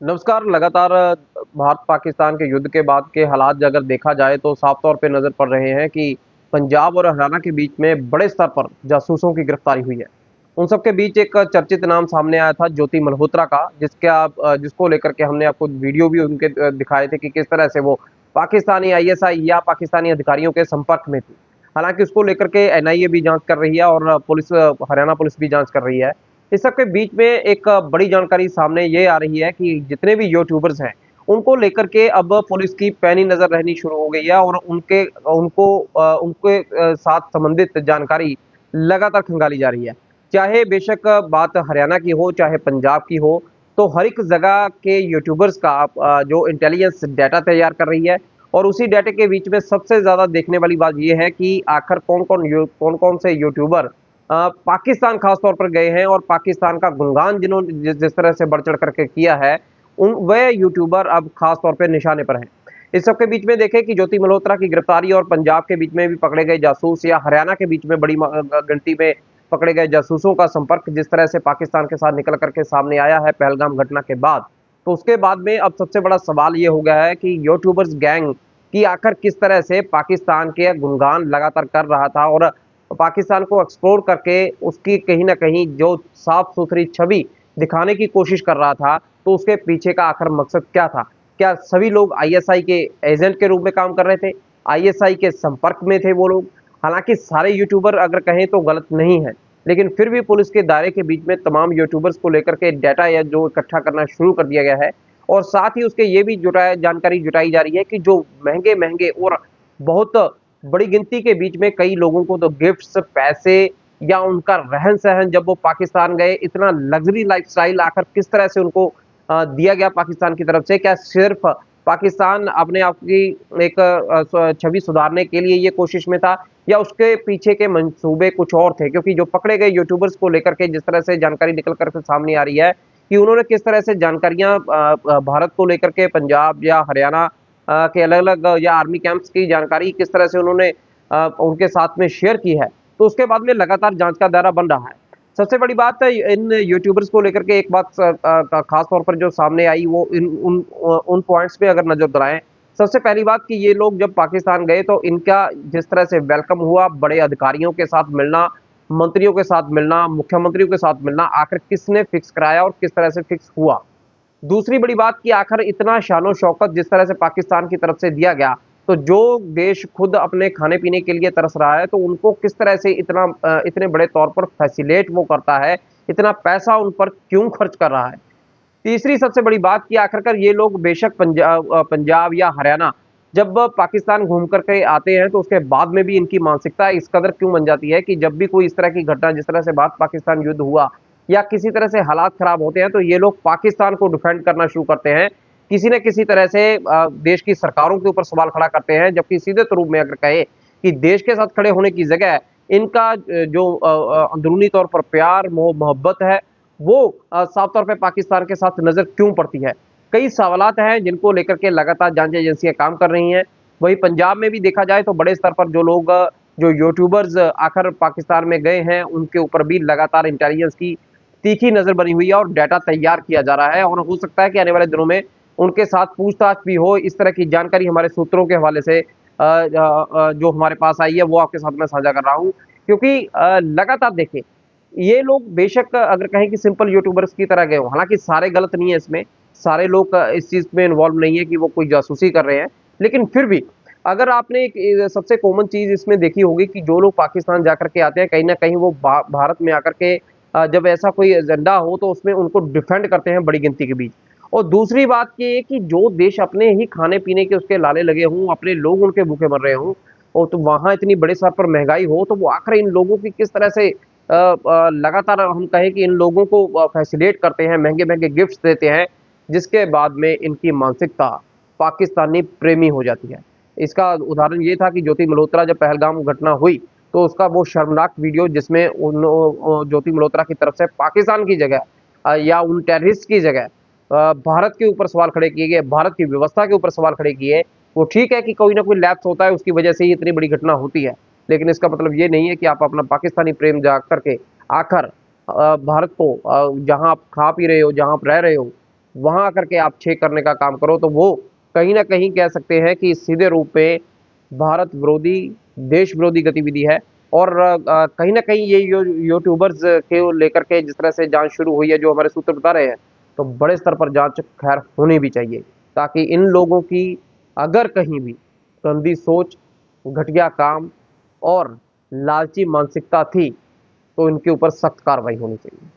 नमस्कार। लगातार भारत पाकिस्तान के युद्ध के बाद के हालात अगर देखा जाए तो साफ तौर पे नजर पड़ रहे हैं कि पंजाब और हरियाणा के बीच में बड़े स्तर पर जासूसों की गिरफ्तारी हुई है। उन सब के बीच एक चर्चित नाम सामने आया था ज्योति मल्होत्रा का, जिसको लेकर के हमने आपको वीडियो भी उनके दिखाए थे कि किस तरह से वो पाकिस्तानी आईएसआई या पाकिस्तानी अधिकारियों के संपर्क में थी। हालांकि उसको लेकर के एनआईए भी जांच कर रही है और हरियाणा पुलिस भी जांच कर रही है। इस सब के बीच में एक बड़ी जानकारी सामने ये आ रही है कि जितने भी यूट्यूबर्स हैं, उनको लेकर के अब पुलिस की पैनी नज़र रहनी शुरू हो गई है और उनके साथ संबंधित जानकारी लगातार खंगाली जा रही है। चाहे बेशक बात हरियाणा की हो, चाहे पंजाब की हो, तो हर एक जगह के यूट्यूबर्स का जो इंटेलिजेंस डाटा तैयार कर रही है और उसी डाटे के बीच में सबसे ज़्यादा देखने वाली बात ये है कि आखिर कौन-कौन से यूट्यूबर पाकिस्तान खास तौर पर गए हैं और पाकिस्तान का गुणगान जिन्होंने जिस तरह से बढ़ चढ़ करके किया है, उन वह यूट्यूबर अब खास तौर पे निशाने पर हैं। इस सब के बीच में देखें कि ज्योति मल्होत्रा की गिरफ्तारी और पंजाब के बीच में भी पकड़े गए जासूस या हरियाणा के बीच में बड़ी गिनती में पकड़े गए जासूसों का संपर्क जिस तरह से पाकिस्तान के साथ निकल करके सामने आया है पहलगाम घटना के बाद, तो उसके बाद में अब सबसे बड़ा सवाल ये हो गया है कि यूट्यूबर्स गैंग की आखिर किस तरह से पाकिस्तान के गुणगान लगातार कर रहा था और पाकिस्तान को एक्सप्लोर करके उसकी कहीं न कहीं जो साफ-सुथरी छवि दिखाने की कोशिश कर रहा था, तो उसके पीछे का आखिर मकसद क्या था? क्या सभी लोग आईएसआई के एजेंट के रूप में काम कर रहे थे? आईएसआई के संपर्क में थे वो लोग? हालाँकि सारे यूट्यूबर अगर कहें तो गलत नहीं है, लेकिन फिर भी पुलिस के दायरे के बीच में तमाम यूट्यूबर्स को लेकर के डाटा या जो इकट्ठा करना शुरू कर दिया गया है और साथ ही उसके ये भी जानकारी जुटाई जा रही है कि जो महँगे-महँगे और बहुत बड़ी गिनती के बीच में कई लोगों को तो गिफ्ट्स, पैसे या उनका रहन-सहन जब वो पाकिस्तान गए, इतना लग्ज़री लाइफ़स्टाइल आखिर किस तरह से उनको दिया गया पाकिस्तान की तरफ से? क्या सिर्फ़ पाकिस्तान अपने आप की एक छवि सुधारने के लिए ये कोशिश में था या उसके पीछे के मंसूबे कुछ और थे? क्योंकि जो पकड़े गए यूट्यूबर्स को लेकर के जिस तरह से जानकारी निकल कर के सामने आ रही है कि उन्होंने किस तरह से जानकारियाँ भारत को लेकर के पंजाब या हरियाणा के अलग-अलग या आर्मी कैंप्स की जानकारी किस तरह से उन्होंने उनके साथ में शेयर की है, तो उसके बाद में लगातार जाँच का दायरा बन रहा है। सबसे बड़ी बात है इन यूट्यूबर्स को लेकर के एक बात खास तौर पर जो सामने आई वो उन पॉइंट्स पे अगर नज़र दोहराएँ। सबसे पहली बात कि ये लोग जब पाकिस्तान गए तो इनका जिस तरह से वेलकम हुआ, बड़े अधिकारियों के साथ मिलना, मंत्रियों के साथ मिलना, मुख्यमंत्रियों के साथ मिलना, आखिर किसने फिक्स कराया और किस तरह से फिक्स हुआ? दूसरी बड़ी बात कि आखिर इतना शान-ओ-शौकत जिस तरह से पाकिस्तान की तरफ से दिया गया, तो जो देश खुद अपने खाने-पीने के लिए तरस रहा है, तो उनको किस तरह से इतने बड़े तौर पर फैसिलिटेट वो करता है, इतना पैसा उन पर क्यों खर्च कर रहा है? तीसरी सबसे बड़ी बात कि आखिरकार ये लोग बेशक पंजाब या हरियाणा जब पाकिस्तान घूम कर के आते हैं, तो उसके बाद में भी इनकी मानसिकता इस कदर क्यों बन जाती है कि जब भी कोई इस तरह की घटना जिस तरह से भारत-पाकिस्तान युद्ध हुआ या किसी तरह से हालात खराब होते हैं, तो ये लोग पाकिस्तान को डिफेंड करना शुरू करते हैं। किसी न किसी तरह से देश की सरकारों के ऊपर सवाल खड़ा करते हैं, जबकि सीधे रूप में अगर कहें कि देश के साथ खड़े होने की जगह इनका जो अंदरूनी तौर पर प्यार, मोह-मोहब्बत है, वो साफ तौर पे पाकिस्तान के साथ नज़र क्यों पड़ती है? कई सवालात हैं जिनको लेकर के लगातार जांच एजेंसियाँ काम कर रही हैं। वहीं पंजाब में भी देखा जाए तो बड़े स्तर पर जो लोग जो यूट्यूबर्स आखिर पाकिस्तान में गए हैं, उनके ऊपर भी लगातार इंटेलिजेंस की तीखी नज़र बनी हुई है और डाटा तैयार किया जा रहा है और हो सकता है कि आने वाले दिनों में उनके साथ पूछताछ भी हो। इस तरह की जानकारी हमारे सूत्रों के हवाले से जो हमारे पास आई है, वो आपके साथ मैं साझा कर रहा हूँ। क्योंकि लगातार देखिए ये लोग बेशक अगर कहें कि सिंपल यूट्यूबर्स की तरह गए हों, हालाँकि सारे गलत नहीं है इसमें, सारे लोग इस चीज़ में इन्वॉल्व नहीं है कि वो कोई जासूसी कर रहे हैं। लेकिन फिर भी अगर आपने एक सबसे कॉमन चीज़ इसमें देखी होगी कि जो लोग पाकिस्तान जाकर के आते हैं, कहीं न कहीं वो भारत में आकर के जब ऐसा कोई एजेंडा हो तो उसमें उनको डिफेंड करते हैं बड़ी गिनती के बीच। और दूसरी बात ये है कि जो देश अपने ही खाने-पीने के उसके लाले लगे हों, अपने लोग उनके भूखे मर रहे हों और तो वहाँ इतनी बड़े स्तर पर महँगाई हो, तो वो आखिर इन लोगों की किस तरह से लगातार हम कहें कि इन लोगों को फैसिलिटेट करते हैं, महँगे-महँगे गिफ्ट्स देते हैं, जिसके बाद में इनकी मानसिकता पाकिस्तानी प्रेमी हो जाती है। इसका उदाहरण ये था कि ज्योति मल्होत्रा जब पहलगाम घटना हुई, तो उसका वो शर्मनाक वीडियो जिसमें ज्योति मल्होत्रा की तरफ से पाकिस्तान की जगह या उन टेररिस्ट की जगह भारत के ऊपर सवाल खड़े किए गए, भारत की व्यवस्था के ऊपर सवाल खड़े किए। वो ठीक है कि कोई ना कोई लैप्स होता है, उसकी वजह से ही इतनी बड़ी घटना होती है। लेकिन इसका मतलब ये नहीं है कि आप अपना पाकिस्तानी प्रेम जाग करके आखिर भारत को जहाँ आप खा पी रहे हो, जहाँ आप रह रहे हो, वहां आकर के आप चेक करने का काम करो, तो वो कहीं ना कहीं कह सकते हैं कि सीधे रूप में भारत विरोधी, देश विरोधी गतिविधि है। और कहीं ना कहीं ये यूट्यूबर्स के लेकर के जिस तरह से जांच शुरू हुई है, जो हमारे सूत्र बता रहे हैं, तो बड़े स्तर पर जांच खैर होनी भी चाहिए, ताकि इन लोगों की अगर कहीं भी गंदी सोच, घटिया काम और लालची मानसिकता थी, तो इनके ऊपर सख्त कार्रवाई होनी चाहिए।